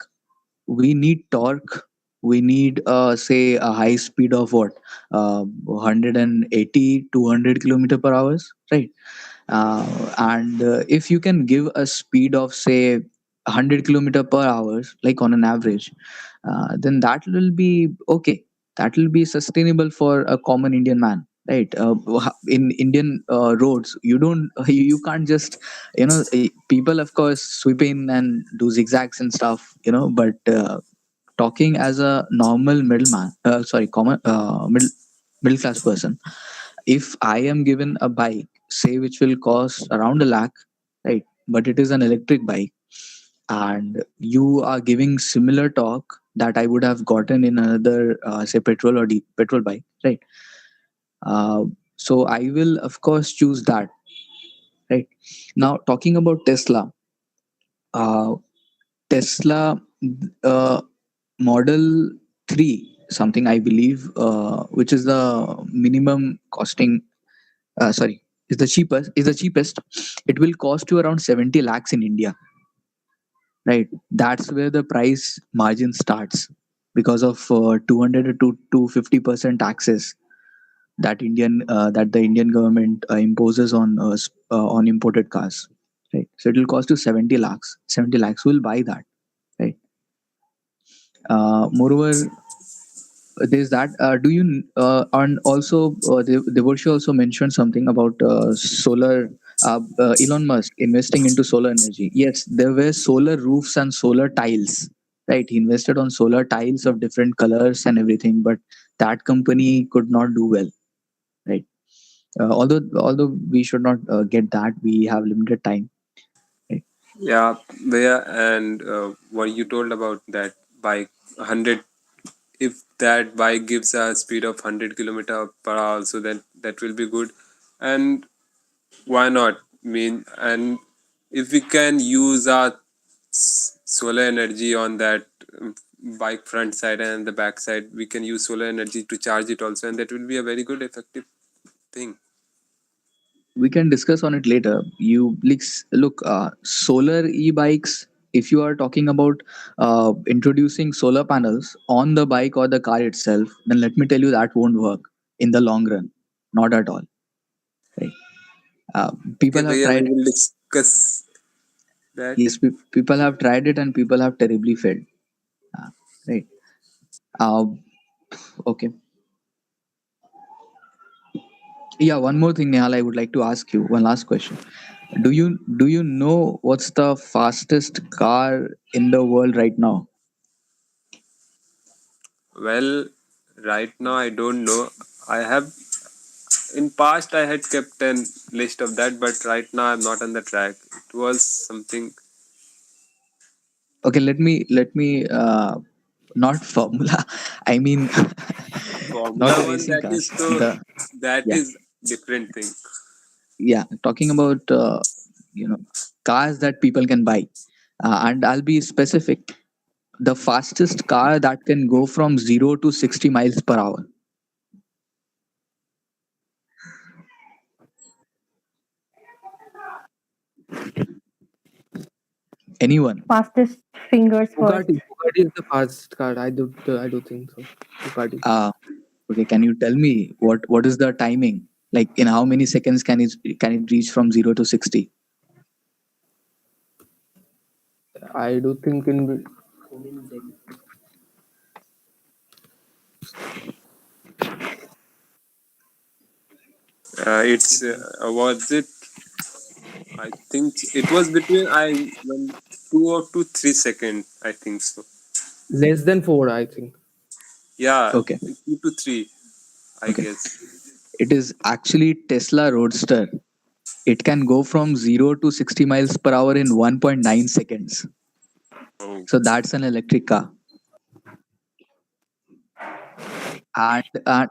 we need torque. We need, say, a high speed of what, 180 200 kilometer per hours, right? And if you can give a speed of, say, 100 kilometer per hours, like on an average, then that will be okay. That will be sustainable for a common Indian man, right? In Indian roads, you don't you can't just, people of course sweep in and do zigzags and stuff, but talking as a normal middleman, sorry, common middle class person, if I am given a bike, say which will cost around a lakh, right? But it is an electric bike, and you are giving similar torque that I would have gotten in another, say, petrol bike, right? Uh, so I will, of course, choose that, right? Now, talking about Tesla, uh, Tesla uh, Model 3, something I believe, which is the minimum costing, sorry, is the cheapest. It will cost you around 70 lakhs in India, right? That's where the price margin starts because of 200 to 250% taxes that the Indian government imposes on imported cars, right? So it will cost you 70 lakhs. 70 lakhs will buy that, right? Moreover, there's that. Do you and also Devarshi also mentioned something about solar. Elon Musk investing into solar energy. Yes, there were solar roofs and solar tiles. Right, he invested on solar tiles of different colors and everything, but that company could not do well. Right, although we should not get that, we have limited time. Right? Yeah, Bhaiya, and what you told about that bike, 100, if that bike gives a speed of 100 kilometer per hour, so then that will be good. And why not? Mean, and if we can use our solar energy on that bike front side and the back side, we can use solar energy to charge it also, and that will be a very good effective thing. We can discuss on it later. You look, solar e-bikes. If you are talking about introducing solar panels on the bike or the car itself, then let me tell you that won't work in the long run, not at all. Right? Uh, Okay, People have Bhaiya, we tried it. will discuss that. Yes, people have tried it and people have terribly failed. Right? Uh, okay. Yeah. One more thing, Nehal, I would like to ask you one last question. Do you know what's the fastest car in the world right now? Well, right now I don't know. I have in past I had kept an list of that, but right now I'm not on the track. It was something Okay, let me not formula. I mean, not Formula the One. racing That is cars. so. The That Yeah, is different thing. yeah. Talking about you know cars that people can buy, and I'll be specific. The fastest car that can go from 0 to 60 miles per hour. Anyone? Fastest fingers first. Bugatti is the fast car. I do think so. Bugatti. Uh, okay, can you tell me what is the timing? Like in how many seconds can it reach from 0 to 60? I do think in It's was it? I think it was between I when 2 or 3 seconds. I think so. less than 4. I think. Yeah, Okay, 2 to 3. I okay. guess. It is actually Tesla Roadster. It can go from 0 to 60 miles per hour in 1.9 seconds. Oh, So that's an electric car. And I'm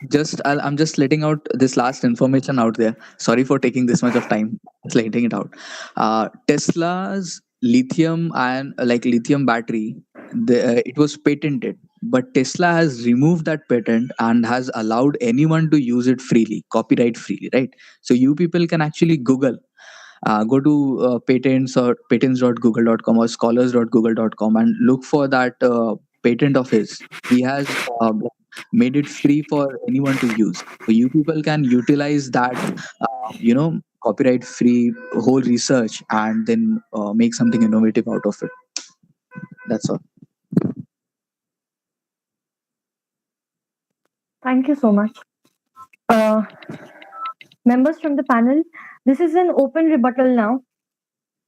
just letting out this last information out there. Sorry for taking this much of time. Just letting it out. Tesla's lithium ion, like lithium battery, it was patented, but Tesla has removed that patent and has allowed anyone to use it freely, copyright freely, right? So you people can actually Google, go to patents or patents.google.com or scholars.google.com and look for that patent of his. He has made it free for anyone to use. So you people can utilize that, copyright free whole research and then make something innovative out of it. That's all. Thank you so much. Uh, Members from the panel, this is an open rebuttal now.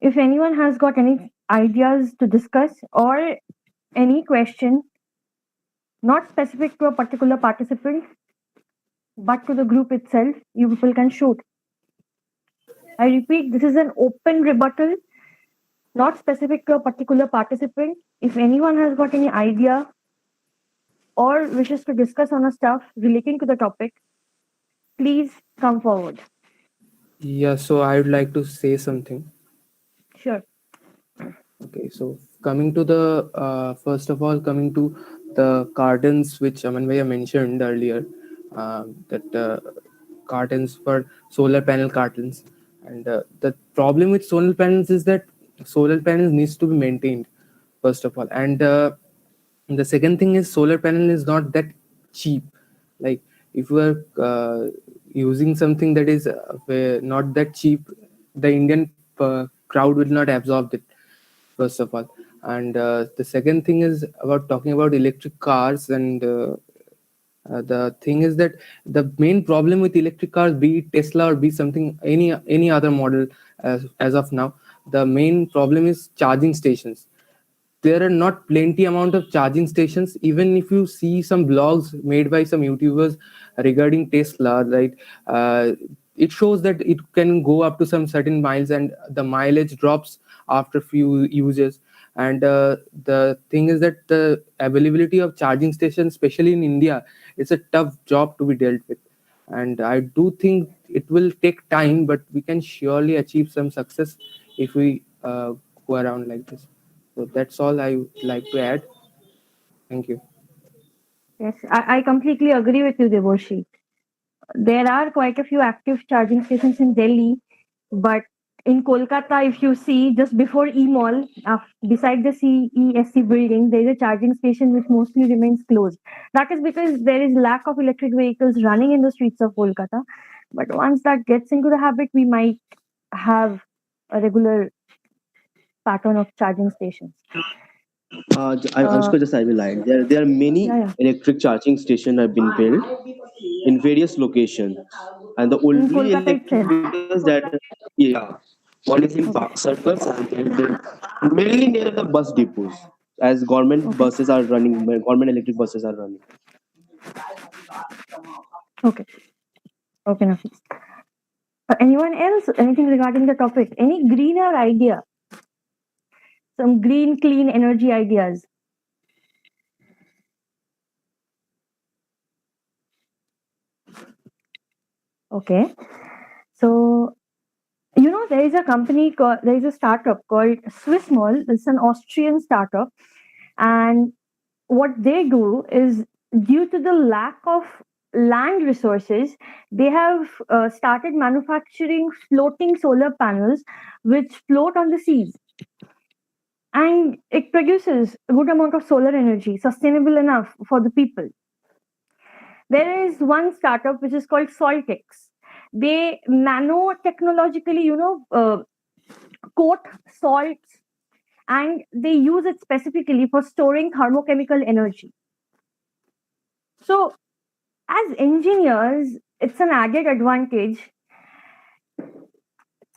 If anyone has got any ideas to discuss or any question, not specific to a particular participant, but to the group itself. You people can shoot. I repeat, this is an open rebuttal, not specific to a particular participant. If anyone has got any idea or wishes to discuss on a stuff relating to the topic, please come forward. Yeah, so I would like to say something. Sure. Okay, so coming to the first of all, coming to the cartons which Aman Bhaiya mentioned earlier, that cartons for solar panel cartons, and the problem with solar panels is that solar panels needs to be maintained first of all, and the second thing is solar panel is not that cheap. Like if you are using something that is not that cheap, the Indian crowd will not absorb it first of all. And the second thing is about talking about electric cars. And the thing is that the main problem with electric cars, be it Tesla or be something any other model, as of now, the main problem is charging stations. There are not plenty amount of charging stations. Even if you see some blogs made by some YouTubers regarding Tesla, right, it shows that it can go up to some certain miles and the mileage drops after few uses. And the thing is that the availability of charging stations, especially in India, it's a tough job to be dealt with. And I do think it will take time, but we can surely achieve some success if we go around like this. So that's all I would like to add. Thank you. Yes, I completely agree with you, Devoshi. There are quite a few active charging stations in Delhi, but in Kolkata, if you see just before E Mall, beside the CESC building, there is a charging station which mostly remains closed. That is because there is lack of electric vehicles running in the streets of Kolkata. But once that gets into the habit, we might have a regular pattern of charging stations. Anushka, just I will add. There are many Yeah, yeah. electric charging stations have been built in various locations, and the In only Kolkata electric itself. vehicles that yeah, one is in Park Okay. Circles and then mainly near the bus depots, as government Okay. buses are running, government electric buses are running. Okay. Okay, Nafis. Anyone else? Anything regarding the topic? Any greener idea? Some green, clean energy ideas. Okay. So, there is a there is a startup called Swissmall. It's an Austrian startup. And what they do is, due to the lack of land resources, they have started manufacturing floating solar panels which float on the seas. And it produces a good amount of solar energy, sustainable enough for the people. There is one startup which is called Saltex. They nanotechnologically, coat salts, and they use it specifically for storing thermochemical energy. So, as engineers, it's an added advantage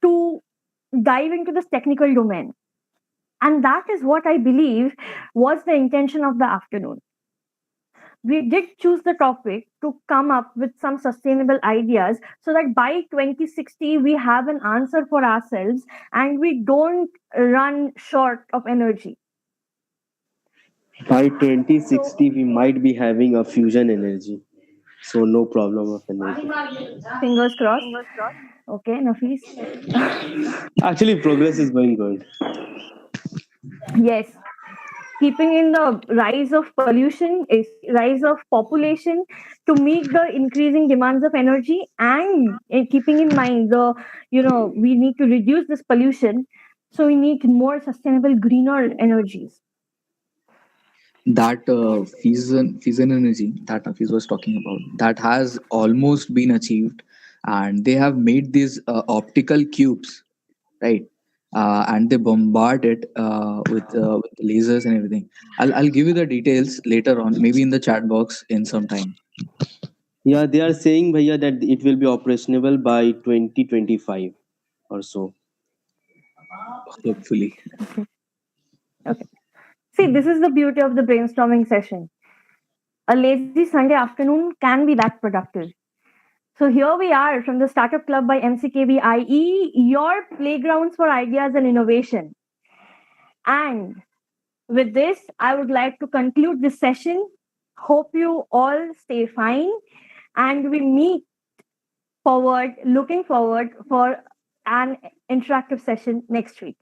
to dive into this technical domain. And that is what I believe was the intention of the afternoon. We did choose the topic to come up with some sustainable ideas so that by 2060 we have an answer for ourselves and we don't run short of energy. By So, 2060, we might be having a fusion energy, so no problem of energy. fingers crossed. Okay, Nafis. Actually, progress is going good. Yes, keeping in the rise of pollution, rise of population to meet the increasing demands of energy, and keeping in mind we need to reduce this pollution, so we need more sustainable greener energies. That fission energy that Hafiz was talking about, that has almost been achieved, and they have made these optical cubes, right? And they bombard it with lasers and everything. I'll give you the details later on, maybe in the chat box in some time. Yeah, they are saying, Bhaiya, that it will be operational by 2025 or so. Hopefully. Okay. Okay. See, this is the beauty of the brainstorming session. a lazy Sunday afternoon can be that productive. So here we are from the Startup Club by MCKVIE, your playgrounds for ideas and innovation. And with this, I would like to conclude this session. Hope you all stay fine and we meet looking forward for an interactive session next week.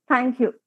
Thank you.